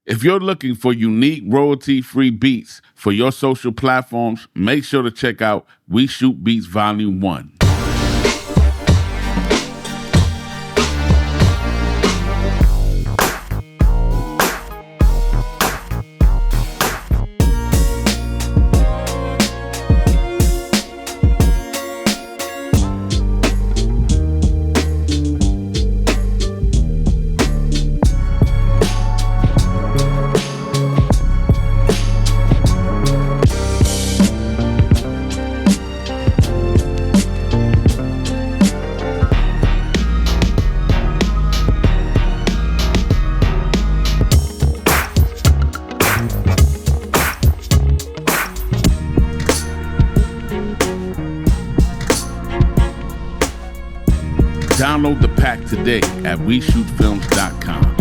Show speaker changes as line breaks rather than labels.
If you're looking for unique royalty-free beats for your social platforms, make sure to check out WeShootBeats Volume 1. Download the pack today at WeShootFilms.com.